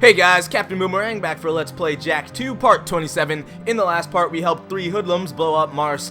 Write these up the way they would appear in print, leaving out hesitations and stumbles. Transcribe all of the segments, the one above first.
Hey guys, Captain Boomerang back for Let's Play Jak 2 Part 27. In the last part, we helped 3 hoodlums blow up Mars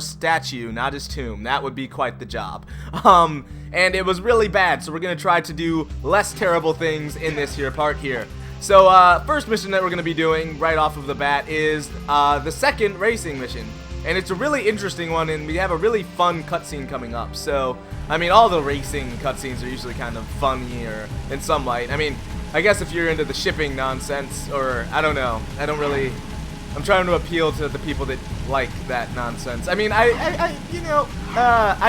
statue, not his tomb. That would be quite the job. And it was really bad, so we're gonna try to do less terrible things in this here part here. So, first mission that we're gonna be doing right off of the bat is the second racing mission. And it's a really interesting one, and we have a really fun cutscene coming up. So, I mean, all the racing cutscenes are usually kind of funnier in some light. I mean, I guess if you're into the shipping nonsense, or I don't know, I'm trying to appeal to the people that like that nonsense. I mean, I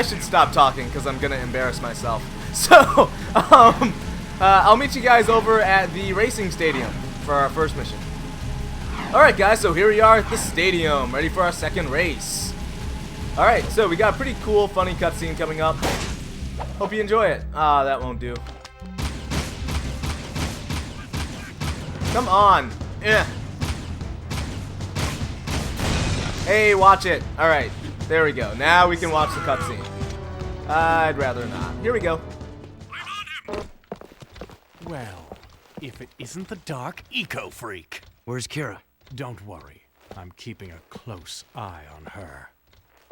should stop talking because I'm gonna embarrass myself. So, I'll meet you guys over at the racing stadium for our first mission. Alright guys, so here we are at the stadium, ready for our second race. Alright, so we got a pretty cool, funny cutscene coming up. Hope you enjoy it. That won't do. Come on. Yeah. Hey, watch it. Alright, there we go. Now we can watch the cutscene. I'd rather not. Here we go. Well, if it isn't the dark eco-freak. Where's Kira? Don't worry. I'm keeping a close eye on her.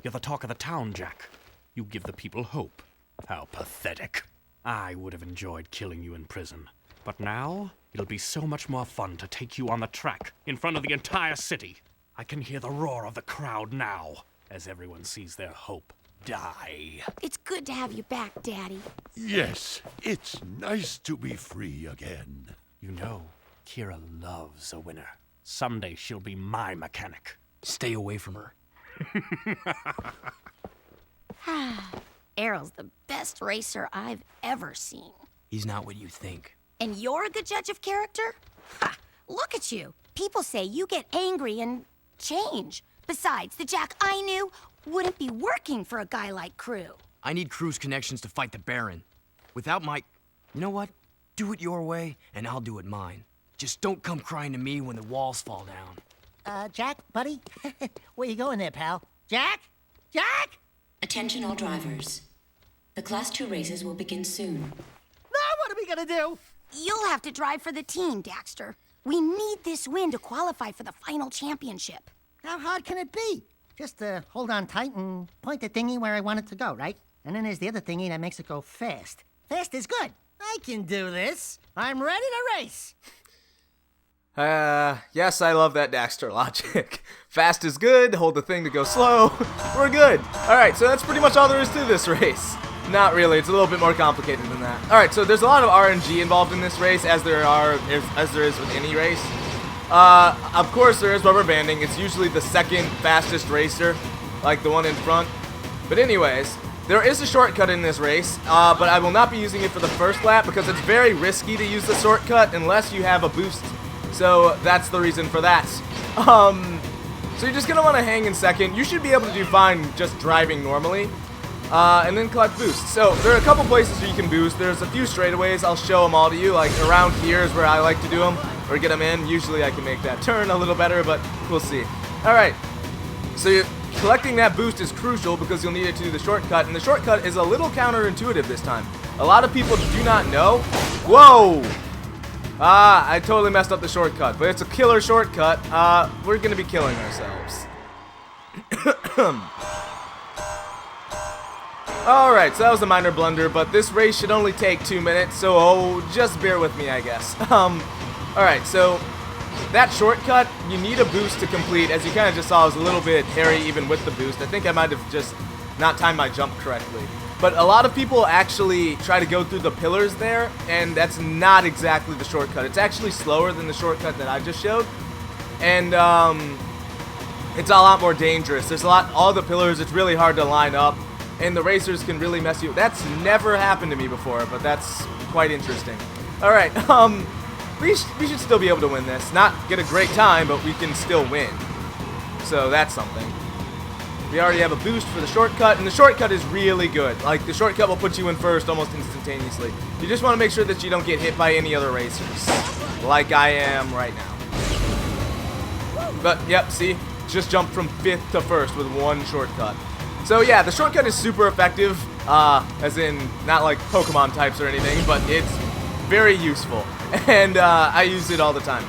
You're the talk of the town, Jak. You give the people hope. How pathetic. I would have enjoyed killing you in prison. But now, it'll be so much more fun to take you on the track, in front of the entire city. I can hear the roar of the crowd now, as everyone sees their hope die. It's good to have you back, Daddy. Yes, it's nice to be free again. You know, Kira loves a winner. Someday she'll be my mechanic. Stay away from her. Errol's the best racer I've ever seen. He's not what you think. And you're a good judge of character? Ha! Look at you. People say you get angry and change. Besides, the Jak I knew wouldn't be working for a guy like Crew. I need Crew's connections to fight the Baron. Without my... You know what? Do it your way, and I'll do it mine. Just don't come crying to me when the walls fall down. Jak, buddy? Where you going there, pal? Jak? Jak? Attention all drivers. The Class 2 races will begin soon. Now what are we gonna do? You'll have to drive for the team, Daxter. We need this win to qualify for the final championship. How hard can it be? Just hold on tight and point the thingy where I want it to go, right? And then there's the other thingy that makes it go fast. Fast is good. I can do this. I'm ready to race. Yes, I love that Daxter logic. Fast is good, hold the thing to go slow. We're good. Alright, so that's pretty much all there is to this race. Not really, it's a little bit more complicated than that. Alright, so there's a lot of RNG involved in this race, as there is with any race. Of course there is rubber banding. It's usually the second fastest racer, like the one in front. But anyways, there is a shortcut in this race, but I will not be using it for the first lap because it's very risky to use the shortcut unless you have a boost. So that's the reason for that. So you're just gonna want to hang in second. You should be able to do fine just driving normally. And then collect boosts. So there are a couple places where you can boost. There's a few straightaways. I'll show them all to you. Like around here is where I like to do them or get them in. Usually I can make that turn a little better, but we'll see. All right. So collecting that boost is crucial because you'll need it to do the shortcut, and the shortcut is a little counterintuitive this time. A lot of people do not know. Whoa! I totally messed up the shortcut, but it's a killer shortcut. We're gonna be killing ourselves. Alright, so that was a minor blunder, but this race should only take 2 minutes, so just bear with me, I guess. Alright, so that shortcut, you need a boost to complete. As you kind of just saw, it was a little bit hairy even with the boost. I think I might have just not timed my jump correctly. But a lot of people actually try to go through the pillars there, and that's not exactly the shortcut. It's actually slower than the shortcut that I just showed. And, it's a lot more dangerous. There's all the pillars, it's really hard to line up. And the racers can really mess you. That's never happened to me before, but that's quite interesting. Alright, we should still be able to win this. Not get a great time, but we can still win. So that's something. We already have a boost for the shortcut, and the shortcut is really good. Like, the shortcut will put you in first almost instantaneously. You just want to make sure that you don't get hit by any other racers. Like I am right now. But, yep, see? Just jumped from 5th to 1st with one shortcut. So yeah, the shortcut is super effective, as in not like Pokemon types or anything, but it's very useful. and I use it all the time.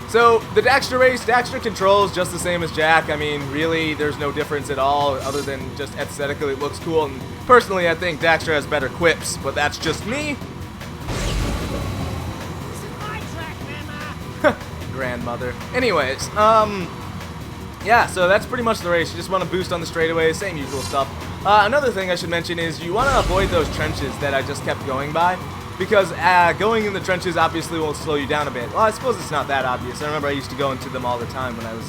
So, the Daxter race, Daxter controls just the same as Jack. I mean, really, there's no difference at all, other than just aesthetically it looks cool. And personally, I think Daxter has better quips, but that's just me. This is my track, Grandma. Grandmother. Anyways, yeah, so that's pretty much the race. You just want to boost on the straightaways, same usual stuff. Another thing I should mention is you want to avoid those trenches that I just kept going by, because going in the trenches obviously will slow you down a bit. Well, I suppose it's not that obvious. I remember I used to go into them all the time when I was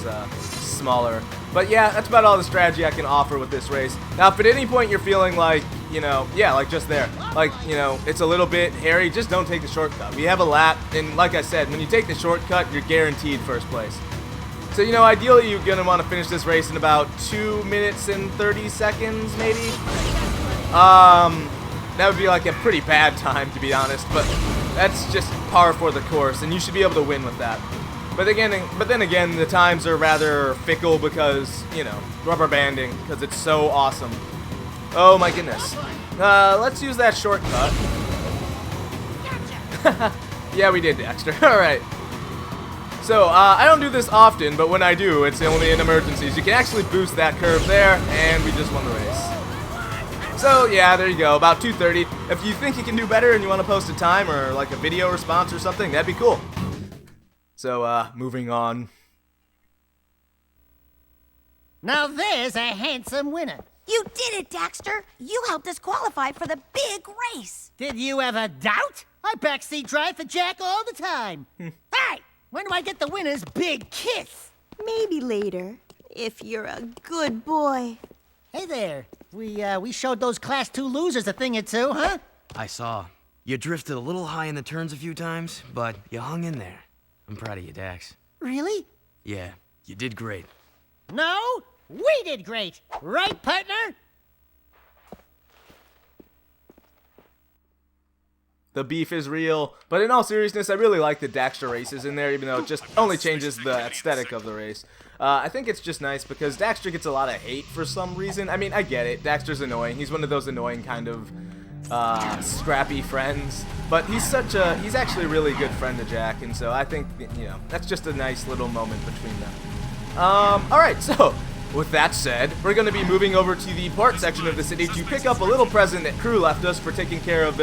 smaller. But yeah, that's about all the strategy I can offer with this race. Now, if at any point you're feeling like, you know, yeah, like just there, like, you know, it's a little bit hairy, just don't take the shortcut. We have a lap, and like I said, when you take the shortcut, you're guaranteed first place. So, you know, ideally you're going to want to finish this race in about 2 minutes and 30 seconds, maybe? That would be like a pretty bad time, to be honest, but that's just par for the course, and you should be able to win with that. But then again, the times are rather fickle because, you know, rubber banding, because it's so awesome. Oh my goodness. Let's use that shortcut. Yeah, we did, Daxter. Alright. So, I don't do this often, but when I do, it's only in emergencies. You can actually boost that curve there, and we just won the race. So, yeah, there you go, about 2:30. If you think you can do better and you want to post a time or like a video response or something, that'd be cool. So, moving on. Now there's a handsome winner. You did it, Daxter. You helped us qualify for the big race. Did you ever doubt? I backseat drive for Jack all the time. Hey, when do I get the winner's big kiss? Maybe later, if you're a good boy. Hey there. We showed those Class 2 losers a thing or two, huh? I saw. You drifted a little high in the turns a few times, but you hung in there. I'm proud of you, Dax. Really? Yeah, you did great. No, we did great. Right, partner? The beef is real, but in all seriousness, I really like the Daxter races in there, even though it just only changes the aesthetic of the race. I think it's just nice because Daxter gets a lot of hate for some reason. I mean, I get it. Daxter's annoying. He's one of those annoying kind of scrappy friends, but he's actually a really good friend to Jack, and so I think, you know, that's just a nice little moment between them. Alright, so with that said, we're going to be moving over to the port section of the city to pick up a little present that Crew left us for taking care of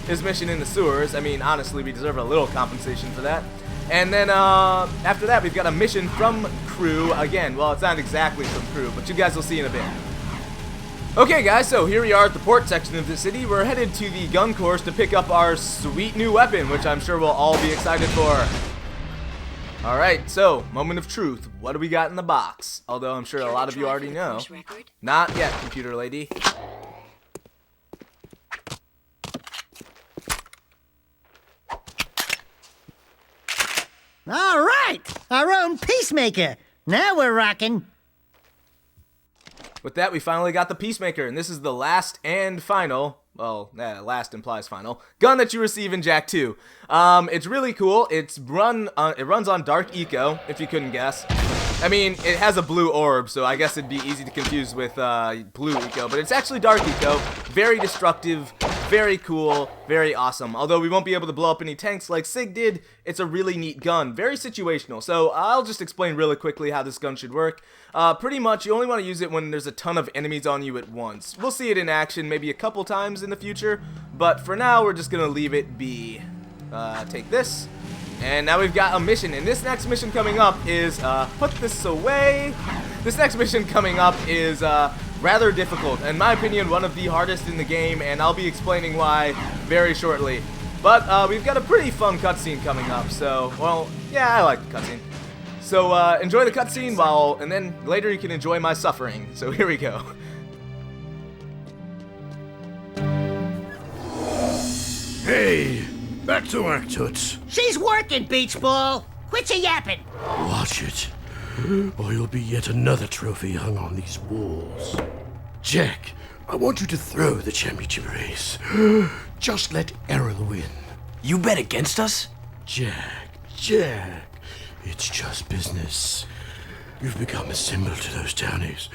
his mission in the sewers. I mean, honestly, we deserve a little compensation for that. And then after that, we've got a mission from Crew again. Well, it's not exactly from Crew, but you guys will see in a bit. Okay, guys, so here we are at the port section of the city. We're headed to the gun course to pick up our sweet new weapon, which I'm sure we'll all be excited for. Alright, so, moment of truth. What do we got in the box? Although I'm sure a lot of you already know. Not yet, computer lady. All right, our own peacemaker. Now we're rocking. With that, we finally got the Peacemaker, and this is the last and final, well, last implies final, gun that you receive in Jak 2. It's really cool. It runs on Dark Eco, if you couldn't guess. I mean, it has a blue orb, so I guess it'd be easy to confuse with Blue Eco, but it's actually Dark Eco. Very destructive, very cool, very awesome. Although we won't be able to blow up any tanks like Sig did, it's a really neat gun, very situational. So I'll just explain really quickly how this gun should work. Pretty much, you only want to use it when there's a ton of enemies on you at once. We'll see it in action maybe a couple times in the future, but for now, we're just going to leave it be. Take this. And now we've got a mission, and this next mission coming up is, put this away. This next mission coming up is, rather difficult. In my opinion, one of the hardest in the game, and I'll be explaining why very shortly. But, we've got a pretty fun cutscene coming up, so, well, yeah, I like the cutscene. So, enjoy the cutscene and then later you can enjoy my suffering. So here we go. Hey, back to work, Toots. She's working, Beach Ball. Quit your yapping. Watch it, or you'll be yet another trophy hung on these walls. Jack, I want you to throw the championship race. Just let Errol win. You bet against us? Jack, it's just business. You've become a symbol to those townies.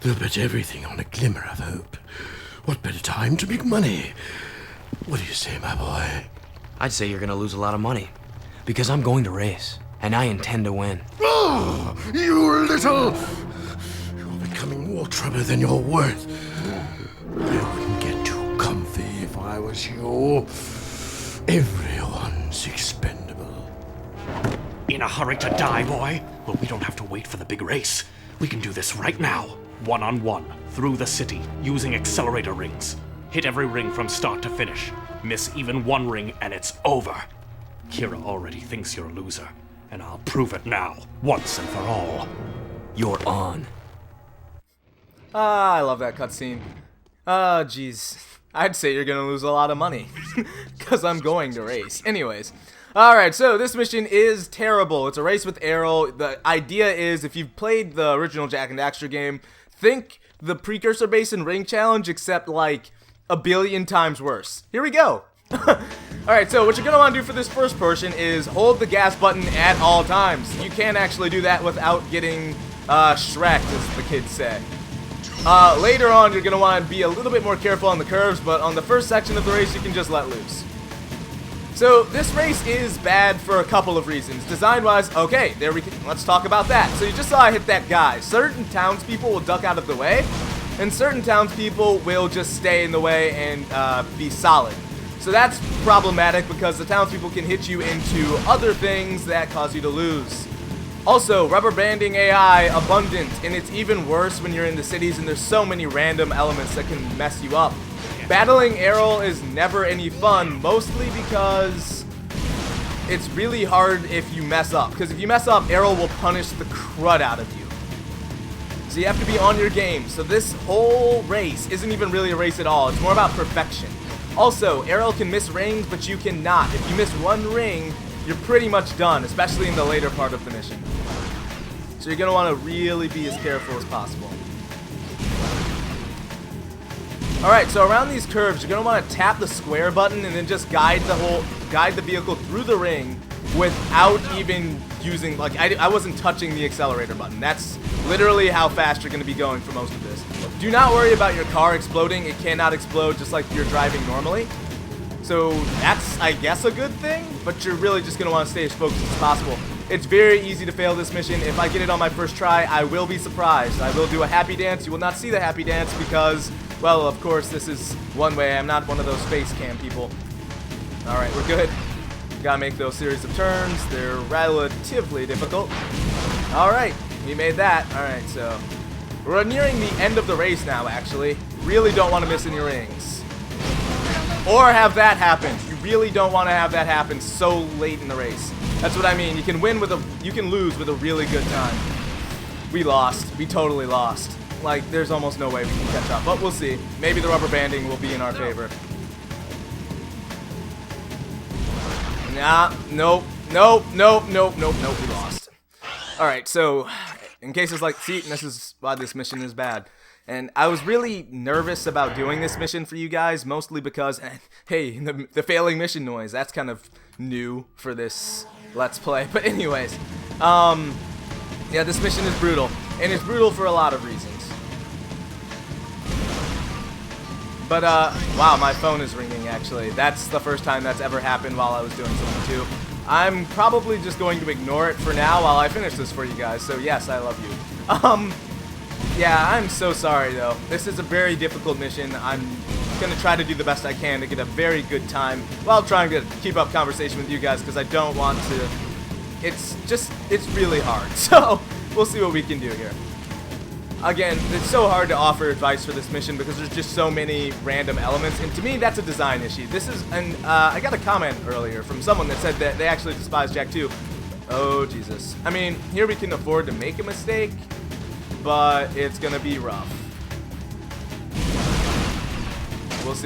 They'll bet everything on a glimmer of hope. What better time to make money? What do you say, my boy? I'd say you're gonna lose a lot of money. Because I'm going to race, and I intend to win. Oh, you little... You're becoming more trouble than you're worth. I wouldn't get too comfy if I was you. Everyone's expendable. In a hurry to die, boy? Well, we don't have to wait for the big race. We can do this right now. One-on-one, through the city, using accelerator rings. Hit every ring from start to finish. Miss even one ring and it's over. Kira already thinks you're a loser, and I'll prove it now, once and for all. You're on. Ah, I love that cutscene. Ah, jeez. I'd say you're gonna lose a lot of money. Because I'm going to race. Anyways. Alright, so this mission is terrible. It's a race with Arrow. The idea is, if you've played the original Jak and Daxter game, think the Precursor Basin Ring Challenge, except like a billion times worse. Here we go. Alright, so what you're going to want to do for this first portion is hold the gas button at all times. You can't actually do that without getting Shrek, as the kids say. Later on, you're going to want to be a little bit more careful on the curves, but on the first section of the race, you can just let loose. So, this race is bad for a couple of reasons. Design-wise, okay, let's talk about that. So you just saw I hit that guy. Certain townspeople will duck out of the way, and certain townspeople will just stay in the way and be solid. So that's problematic because the townspeople can hit you into other things that cause you to lose. Also, rubber banding AI abundant, and it's even worse when you're in the cities and there's so many random elements that can mess you up. Battling Errol is never any fun, mostly because it's really hard if you mess up. Because if you mess up, Errol will punish the crud out of you. So you have to be on your game. So this whole race isn't even really a race at all. It's more about perfection. Also, Errol can miss rings, but you cannot. If you miss one ring, you're pretty much done, especially in the later part of the mission. So you're going to want to really be as careful as possible. Alright, so around these curves, you're going to want to tap the square button and then just guide the vehicle through the ring without even using, like, I wasn't touching the accelerator button. That's literally how fast you're going to be going for most of this. Do not worry about your car exploding. It cannot explode just like you're driving normally. So that's, I guess, a good thing, but you're really just going to want to stay as focused as possible. It's very easy to fail this mission. If I get it on my first try, I will be surprised. I will do a happy dance. You will not see the happy dance because, well, of course, this is one way. I'm not one of those face cam people. Alright, we're good. Gotta make those series of turns. They're relatively difficult. Alright, we made that. Alright, so we're nearing the end of the race now, actually. Really don't want to miss any rings. Or have that happen. You really don't want to have that happen so late in the race. That's what I mean. You can lose with a really good time. We lost. We totally lost. Like, there's almost no way we can catch up. But we'll see. Maybe the rubber banding will be in our favor. Nah, nope, we lost. Alright, so, in cases like, see, this is why this mission is bad. And I was really nervous about doing this mission for you guys, mostly because, hey, the failing mission noise, that's kind of new for this Let's Play. But anyways, yeah, this mission is brutal. And it's brutal for a lot of reasons. But, wow, my phone is ringing, actually. That's the first time that's ever happened while I was doing something, too. I'm probably just going to ignore it for now while I finish this for you guys, so yes, I love you. Yeah, I'm so sorry, though. This is a very difficult mission. I'm gonna try to do the best I can to get a very good time while trying to keep up conversation with you guys, because I don't want to... It's really hard, so we'll see what we can do here. Again, it's so hard to offer advice for this mission because there's just so many random elements, and to me, that's a design issue. This is, and I got a comment earlier from someone that said that they actually despise Jak 2. Oh, Jesus. I mean, here we can afford to make a mistake, but it's gonna be rough. We'll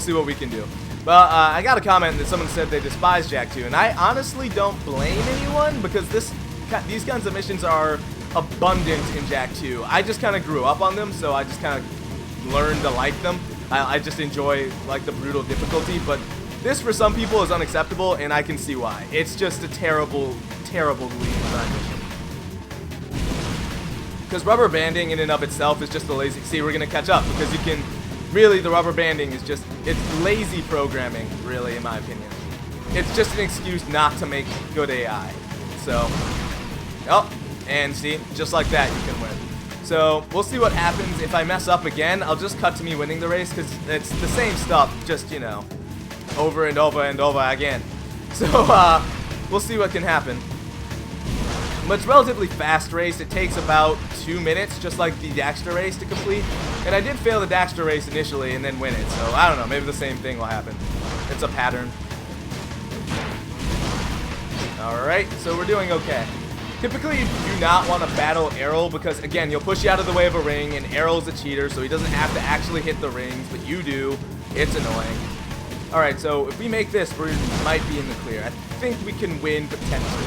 see what we can do. But I got a comment that someone said they despise Jak 2, and I honestly don't blame anyone because these kinds of missions are abundant in Jak 2. I just kind of grew up on them, so I just kind of learned to like them. I just enjoy like the brutal difficulty, but this for some people is unacceptable, and I can see why. It's just a terrible, terrible design mission. Because rubber banding in and of itself is just a lazy... See, we're going to catch up, because you can... Really, the rubber banding is just... It's lazy programming, really, in my opinion. it's just an excuse not to make good AI. So, oh, and see, just like that, you can win. So, we'll see what happens. If I mess up again, I'll just cut to me winning the race, because it's the same stuff, just, you know, over and over and over again. So, we'll see what can happen. But it's a relatively fast race. It takes about 2 minutes, just like the Daxter race, to complete. And I did fail the Daxter race initially and then win it, so I don't know, maybe the same thing will happen. It's a pattern. Alright, so we're doing okay. Typically, you do not want to battle Errol because, again, you'll push you out of the way of a ring, and Errol's a cheater, so he doesn't have to actually hit the rings, but you do. It's annoying. Alright, so if we make this, we might be in the clear. I think we can win potentially,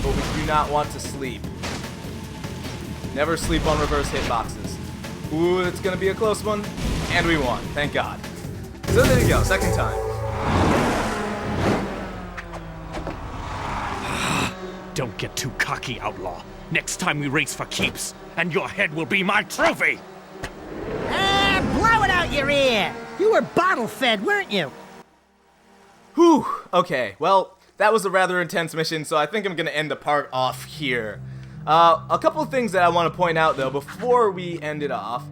but we do not want to sleep. Never sleep on reverse hitboxes. Ooh, it's going to be a close one, and we won. Thank God. So there you go, second time. Don't get too cocky, outlaw. Next time we race for keeps, and your head will be my trophy! Ah, blow it out your ear! You were bottle-fed, weren't you? Whew, okay, well, that was a rather intense mission, so I think I'm going to end the part off here. A couple of things that I want to point out, though, before we end it off,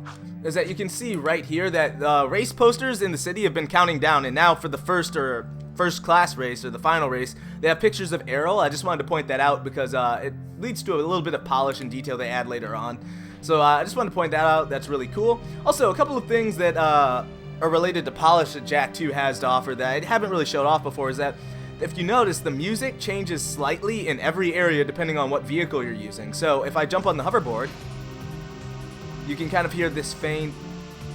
is that you can see right here that race posters in the city have been counting down, and now for the first class race, or the final race, they have pictures of Errol. I just wanted to point that out because it leads to a little bit of polish and detail they add later on. So I just wanted to point that out. That's really cool. Also, a couple of things that are related to polish that Jak 2 has to offer that I haven't really showed off before is that if you notice, the music changes slightly in every area depending on what vehicle you're using. So if I jump on the hoverboard, you can kind of hear this faint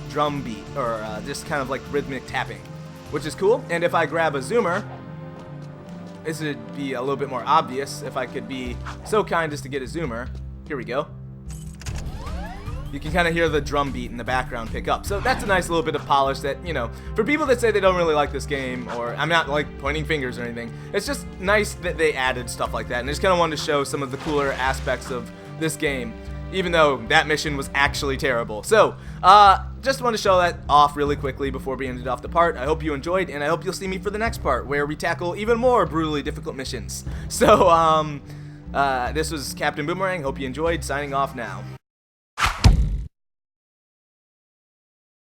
drum beat, or just kind of like rhythmic tapping, which is cool. And if I grab a zoomer, this would be a little bit more obvious if I could be so kind as to get a zoomer. Here we go. You can kind of hear the drum beat in the background pick up. So that's a nice little bit of polish that, you know, for people that say they don't really like this game, or I'm not like pointing fingers or anything, it's just nice that they added stuff like that. And I just kind of wanted to show some of the cooler aspects of this game, even though that mission was actually terrible. So, just want to show that off really quickly before we ended off the part. I hope you enjoyed, and I hope you'll see me for the next part, where we tackle even more brutally difficult missions. So, this was Captain Boomerang. Hope you enjoyed. Signing off now.